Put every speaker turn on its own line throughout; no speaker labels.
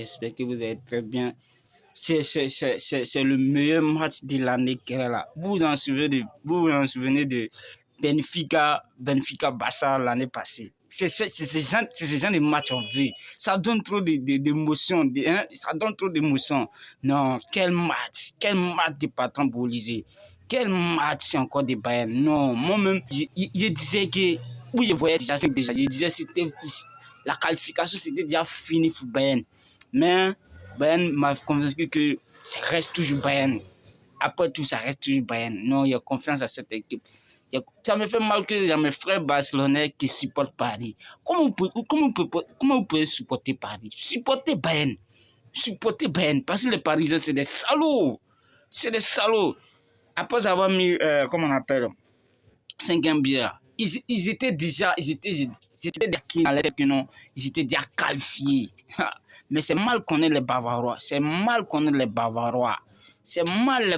respecté, vous êtes très bien. C'est le meilleur match de l'année qu'elle est là. Vous vous en souvenez de Benfica Barça l'année passée. C'est ce genre de match on veut. Ça donne trop d'émotions. Ça donne trop d'émotions. Non, quel match de patron pour l'Élysée. Quel match encore de Bayern. Non, moi-même, je disais que, oui, je voyais déjà, je disais que la qualification, c'était déjà fini pour Bayern. Mais Bayern m'a convaincu que ça reste toujours Bayern. Après tout, ça reste toujours Bayern. Non, il y a confiance à cette équipe. Ça me fait mal que j'ai mes frères barcelonais qui supportent Paris. Comment vous pouvez supporter Paris? Supporter Bayern. Supporter Bayern. Parce que les Parisiens, c'est des salauds. C'est des salauds. Après avoir mis, comment on appelle, 5e bière, ils étaient déjà qualifiés. Mais c'est mal connaître les Bavarois. C'est mal les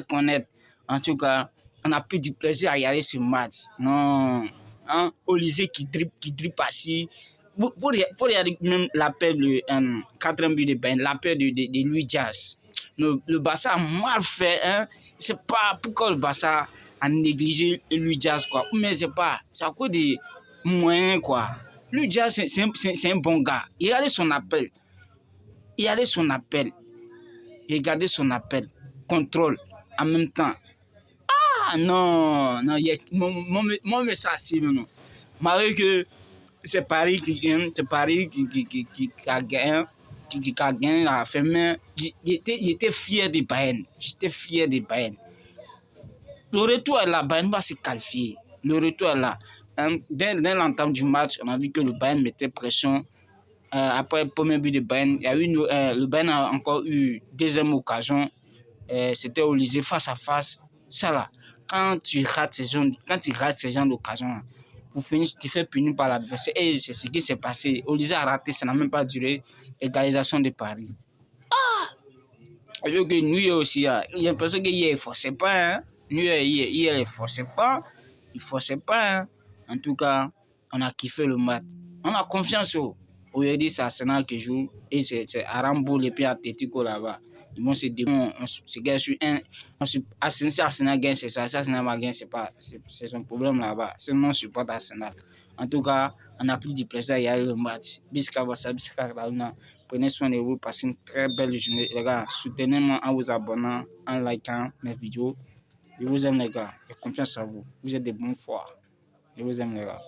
connaître. En tout cas, on a plus du plaisir à regarder ce match. Non. Hein? Olysée qui dribble assis. Vous regarder même l'appel du 4e but de Bayern, l'appel de Louis Diaz. Le Barça a mal fait. Hein? Je ne sais pas pourquoi le Barça a négligé Louis Diaz, quoi. Mais c'est pas. Ça coûte des moyens, quoi. Louis Diaz, c'est un bon gars. Regardez son appel. Regardez son appel. Contrôle en même temps. Ah non, moi mais ça c'est non. Malgré que c'est Paris qui a gagné, qui a gagné la fin, mais j'étais fier de Bayern. Le retour est là, Bayern va se qualifier. Le retour est là. Dès l'entame du match, on a vu que le Bayern mettait pression. Après le premier but de Bayern, le Bayern a encore eu deuxième occasion. C'était Olysée face à face. Ça là, quand tu rates ces gens d'occasion, tu fais punir par l'adversaire. Et c'est ce qui s'est passé. Olysée a raté, ça n'a même pas duré. Égalisation de Paris. Et que nous aussi, il y a l'impression qu'il ne forçait pas. Hein? Nous, il ne forçait pas. Il ne forçait pas. Hein? En tout cas, on a kiffé le match. On a confiance. Aujourd'hui, c'est Arsenal qui joue. Et c'est Arambo et puis Atletico là-bas. Ils vont se défendre. On se gagne sur un. Si Arsenal gagne, c'est ça. Si Arsenal va gagner, c'est son problème là-bas. Sinon, on supporte Arsenal. En tout cas, on a pris du plaisir à y aller le match. Bisca Wassa, Bisca Raouna. Prenez soin de vous, passez une très belle journée. Les gars, soutenez-moi en vous abonnant, en likant mes vidéos. Je vous aime les gars, j'ai confiance en vous. Vous êtes des bons foi. Je vous aime les gars.